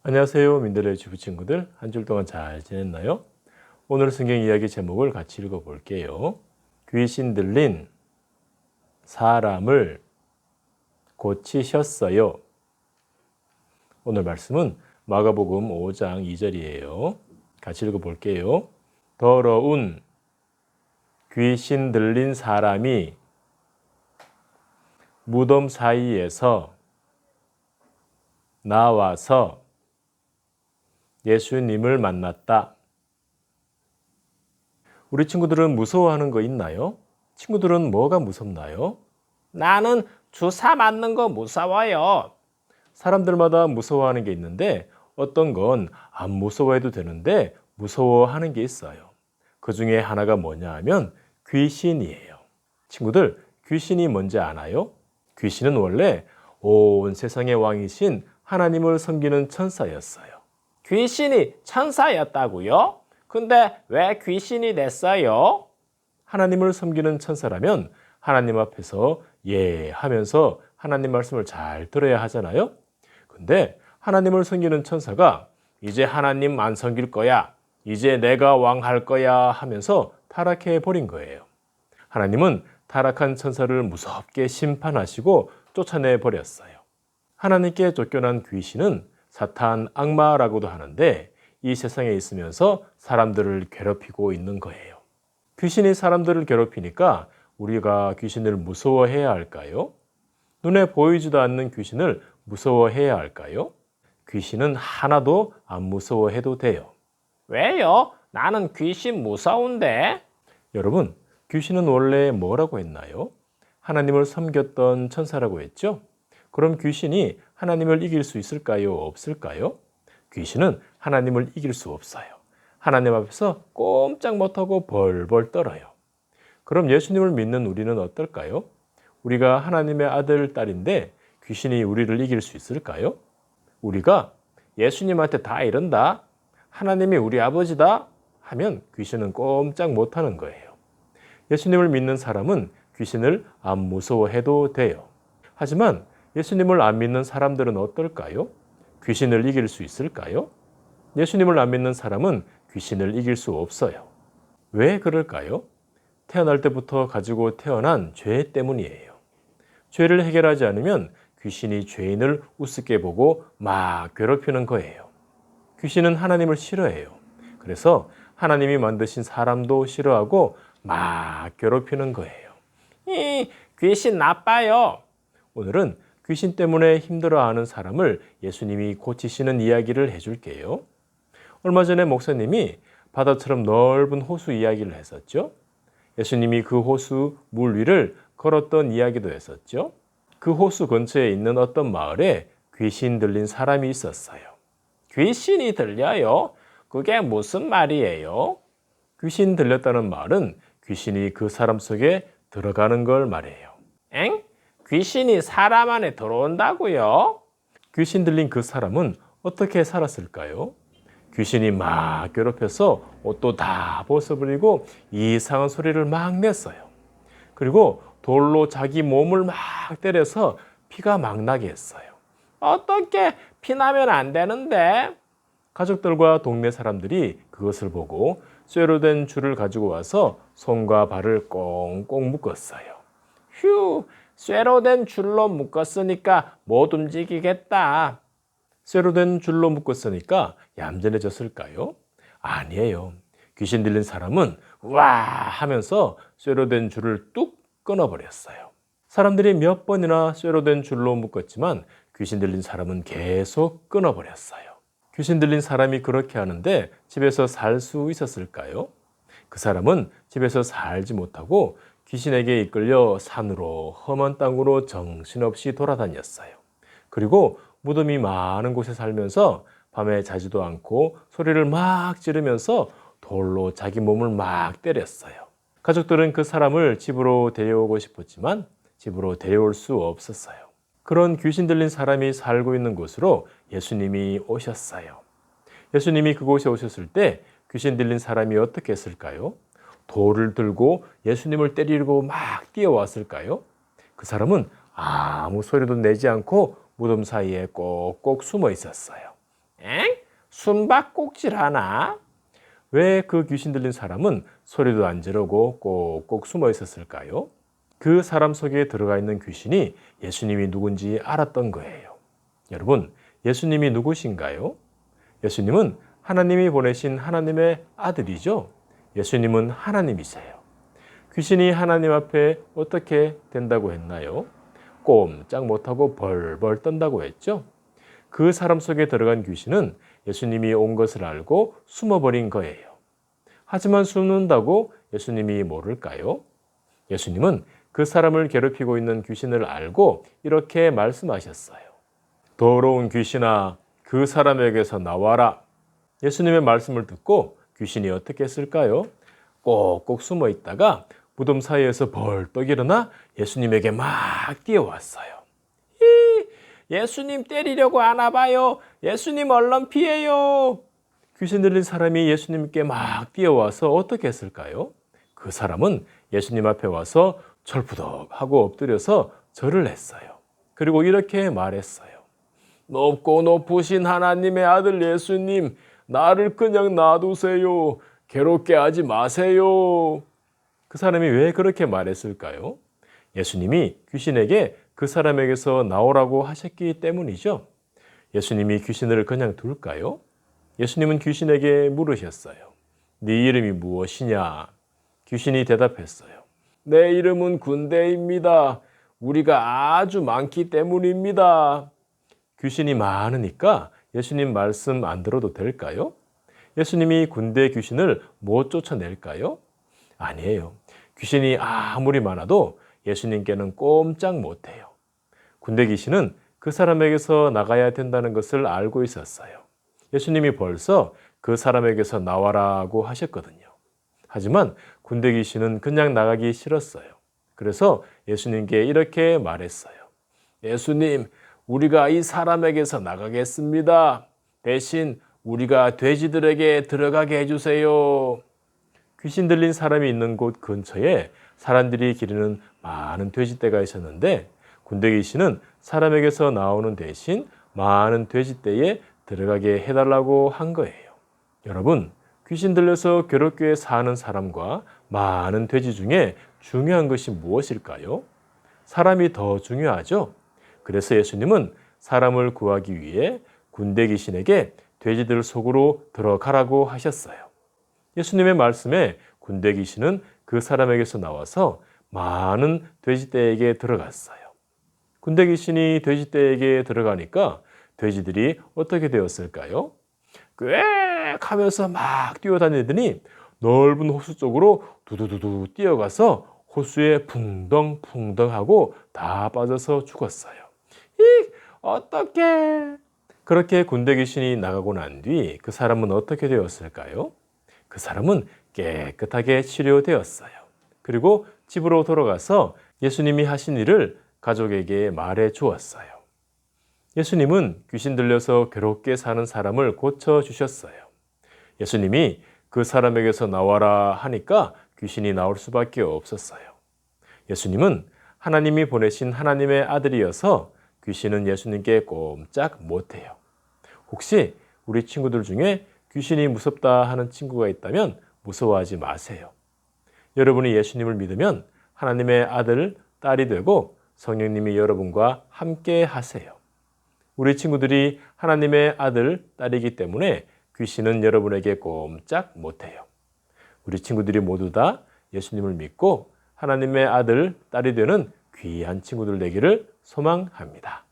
안녕하세요. 민들레 주부 친구들. 한 주 동안 잘 지냈나요? 오늘 성경 이야기 제목을 같이 읽어볼게요. 귀신 들린 사람을 고치셨어요. 오늘 말씀은 마가복음 5장 2절이에요. 같이 읽어볼게요. 더러운 귀신 들린 사람이 무덤 사이에서 나와서 예수님을 만났다. 우리 친구들은 무서워하는 거 있나요? 친구들은 뭐가 무섭나요? 나는 주사 맞는 거 무서워요. 사람들마다 무서워하는 게 있는데 어떤 건 안 무서워해도 되는데 무서워하는 게 있어요. 그 중에 하나가 뭐냐 하면 귀신이에요. 친구들, 귀신이 뭔지 아나요? 귀신은 원래 온 세상의 왕이신 하나님을 섬기는 천사였어요. 귀신이 천사였다고요? 근데 왜 귀신이 됐어요? 하나님을 섬기는 천사라면 하나님 앞에서 예 하면서 하나님 말씀을 잘 들어야 하잖아요. 근데 하나님을 섬기는 천사가 이제 하나님 안 섬길 거야, 이제 내가 왕할 거야 하면서 타락해 버린 거예요. 하나님은 타락한 천사를 무섭게 심판하시고 쫓아내 버렸어요. 하나님께 쫓겨난 귀신은 사탄, 악마라고도 하는데 이 세상에 있으면서 사람들을 괴롭히고 있는 거예요. 귀신이 사람들을 괴롭히니까 우리가 귀신을 무서워해야 할까요? 눈에 보이지도 않는 귀신을 무서워해야 할까요? 귀신은 하나도 안 무서워해도 돼요. 왜요? 나는 귀신 무서운데. 여러분, 귀신은 원래 뭐라고 했나요? 하나님을 섬겼던 천사라고 했죠? 그럼 귀신이 하나님을 이길 수 있을까요? 없을까요? 귀신은 하나님을 이길 수 없어요. 하나님 앞에서 꼼짝 못하고 벌벌 떨어요. 그럼 예수님을 믿는 우리는 어떨까요? 우리가 하나님의 아들, 딸인데 귀신이 우리를 이길 수 있을까요? 우리가 예수님한테 다 이른다, 하나님이 우리 아버지다 하면 귀신은 꼼짝 못하는 거예요. 예수님을 믿는 사람은 귀신을 안 무서워해도 돼요. 하지만 예수님을 안 믿는 사람들은 어떨까요? 귀신을 이길 수 있을까요? 예수님을 안 믿는 사람은 귀신을 이길 수 없어요. 왜 그럴까요? 태어날 때부터 가지고 태어난 죄 때문이에요. 죄를 해결하지 않으면 귀신이 죄인을 우습게 보고 막 괴롭히는 거예요. 귀신은 하나님을 싫어해요. 그래서 하나님이 만드신 사람도 싫어하고 막 괴롭히는 거예요. 귀신 나빠요. 오늘은 귀신 때문에 힘들어하는 사람을 예수님이 고치시는 이야기를 해줄게요. 얼마 전에 목사님이 바다처럼 넓은 호수 이야기를 했었죠. 예수님이 그 호수 물 위를 걸었던 이야기도 했었죠. 그 호수 근처에 있는 어떤 마을에 귀신 들린 사람이 있었어요. 귀신이 들려요? 그게 무슨 말이에요? 귀신 들렸다는 말은 귀신이 그 사람 속에 들어가는 걸 말해요. 엥? 귀신이 사람 안에 들어온다고요? 귀신 들린 그 사람은 어떻게 살았을까요? 귀신이 막 괴롭혀서 옷도 다 벗어버리고 이상한 소리를 막 냈어요. 그리고 돌로 자기 몸을 막 때려서 피가 막 나게 했어요. 어떻게 피나면 안 되는데? 가족들과 동네 사람들이 그것을 보고 쇠로 된 줄을 가지고 와서 손과 발을 꽁꽁 묶었어요. 휴, 쇠로 된 줄로 묶었으니까 못 움직이겠다. 쇠로 된 줄로 묶었으니까 얌전해졌을까요? 아니에요. 귀신 들린 사람은 와 하면서 쇠로 된 줄을 뚝 끊어버렸어요. 사람들이 몇 번이나 쇠로 된 줄로 묶었지만 귀신 들린 사람은 계속 끊어버렸어요. 귀신 들린 사람이 그렇게 하는데 집에서 살 수 있었을까요? 그 사람은 집에서 살지 못하고 귀신에게 이끌려 산으로 험한 땅으로 정신없이 돌아다녔어요. 그리고 무덤이 많은 곳에 살면서 밤에 자지도 않고 소리를 막 지르면서 돌로 자기 몸을 막 때렸어요. 가족들은 그 사람을 집으로 데려오고 싶었지만 집으로 데려올 수 없었어요. 그런 귀신 들린 사람이 살고 있는 곳으로 예수님이 오셨어요. 예수님이 그곳에 오셨을 때 귀신 들린 사람이 어떻게 했을까요? 돌을 들고 예수님을 때리려고 막 뛰어왔을까요? 그 사람은 아무 소리도 내지 않고 무덤 사이에 꼭꼭 숨어 있었어요. 엥? 숨바꼭질 하나? 왜 그 귀신 들린 사람은 소리도 안 지르고 꼭꼭 숨어 있었을까요? 그 사람 속에 들어가 있는 귀신이 예수님이 누군지 알았던 거예요. 여러분, 예수님이 누구신가요? 예수님은 하나님이 보내신 하나님의 아들이죠. 예수님은 하나님이세요. 귀신이 하나님 앞에 어떻게 된다고 했나요? 꼼짝 못하고 벌벌 떤다고 했죠. 그 사람 속에 들어간 귀신은 예수님이 온 것을 알고 숨어버린 거예요. 하지만 숨는다고 예수님이 모를까요? 예수님은 그 사람을 괴롭히고 있는 귀신을 알고 이렇게 말씀하셨어요. 더러운 귀신아, 그 사람에게서 나와라. 예수님의 말씀을 듣고 귀신이 어떻게 했을까요? 꼭꼭 숨어 있다가 무덤 사이에서 벌떡 일어나 예수님에게 막 뛰어왔어요. 예수님 때리려고 하나 봐요. 예수님 얼른 피해요. 귀신 들린 사람이 예수님께 막 뛰어와서 어떻게 했을까요? 그 사람은 예수님 앞에 와서 철푸덕 하고 엎드려서 절을 했어요. 그리고 이렇게 말했어요. 높고 높으신 하나님의 아들 예수님, 나를 그냥 놔두세요. 괴롭게 하지 마세요. 그 사람이 왜 그렇게 말했을까요? 예수님이 귀신에게 그 사람에게서 나오라고 하셨기 때문이죠. 예수님이 귀신을 그냥 둘까요? 예수님은 귀신에게 물으셨어요. 네 이름이 무엇이냐? 귀신이 대답했어요. 내 이름은 군대입니다. 우리가 아주 많기 때문입니다. 귀신이 많으니까 예수님 말씀 안 들어도 될까요? 예수님이 군대 귀신을 못 쫓아낼까요? 아니에요. 귀신이 아무리 많아도 예수님께는 꼼짝 못해요. 군대 귀신은 그 사람에게서 나가야 된다는 것을 알고 있었어요. 예수님이 벌써 그 사람에게서 나와라고 하셨거든요. 하지만 군대 귀신은 그냥 나가기 싫었어요. 그래서 예수님께 이렇게 말했어요. 예수님, 우리가 이 사람에게서 나가겠습니다. 대신 우리가 돼지들에게 들어가게 해주세요. 귀신 들린 사람이 있는 곳 근처에 사람들이 기르는 많은 돼지떼가 있었는데 군대 귀신은 사람에게서 나오는 대신 많은 돼지떼에 들어가게 해달라고 한 거예요. 여러분, 귀신 들려서 괴롭게 사는 사람과 많은 돼지 중에 중요한 것이 무엇일까요? 사람이 더 중요하죠. 그래서 예수님은 사람을 구하기 위해 군대 귀신에게 돼지들 속으로 들어가라고 하셨어요. 예수님의 말씀에 군대 귀신은 그 사람에게서 나와서 많은 돼지떼에게 들어갔어요. 군대 귀신이 돼지떼에게 들어가니까 돼지들이 어떻게 되었을까요? 꽥 하면서 막 뛰어다니더니 넓은 호수 쪽으로 두두두두 뛰어가서 호수에 붕덩붕덩하고 다 빠져서 죽었어요. 어떡해. 그렇게 군대 귀신이 나가고 난 뒤 그 사람은 어떻게 되었을까요? 그 사람은 깨끗하게 치료되었어요. 그리고 집으로 돌아가서 예수님이 하신 일을 가족에게 말해 주었어요. 예수님은 귀신 들려서 괴롭게 사는 사람을 고쳐주셨어요. 예수님이 그 사람에게서 나와라 하니까 귀신이 나올 수밖에 없었어요. 예수님은 하나님이 보내신 하나님의 아들이어서 귀신은 예수님께 꼼짝 못해요. 혹시 우리 친구들 중에 귀신이 무섭다 하는 친구가 있다면 무서워하지 마세요. 여러분이 예수님을 믿으면 하나님의 아들, 딸이 되고 성령님이 여러분과 함께 하세요. 우리 친구들이 하나님의 아들, 딸이기 때문에 귀신은 여러분에게 꼼짝 못해요. 우리 친구들이 모두 다 예수님을 믿고 하나님의 아들, 딸이 되는 귀한 친구들 되기를 소망합니다.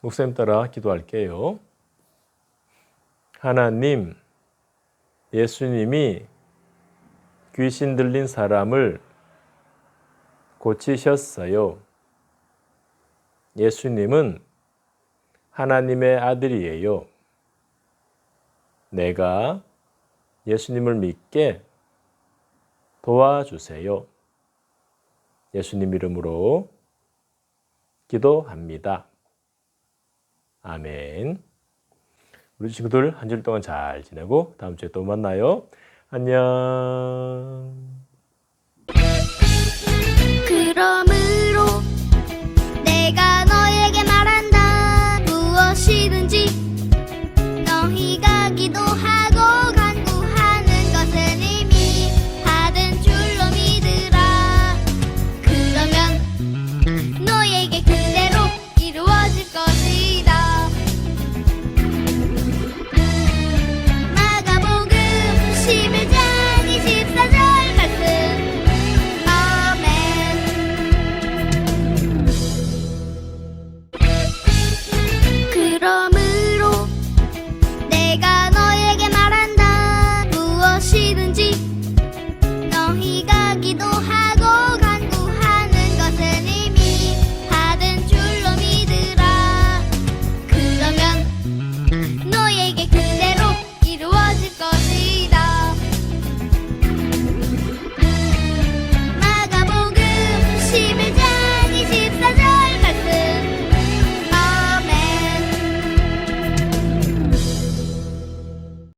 목사님 따라 기도할게요. 하나님, 예수님이 귀신 들린 사람을 고치셨어요. 예수님은 하나님의 아들이에요. 내가 예수님을 믿게 도와주세요. 예수님 이름으로 기도합니다. 아멘. 우리 친구들 한 주일 동안 잘 지내고 다음 주에 또 만나요. 안녕. 그러므로 내가 너에게 말한다. 무엇이든지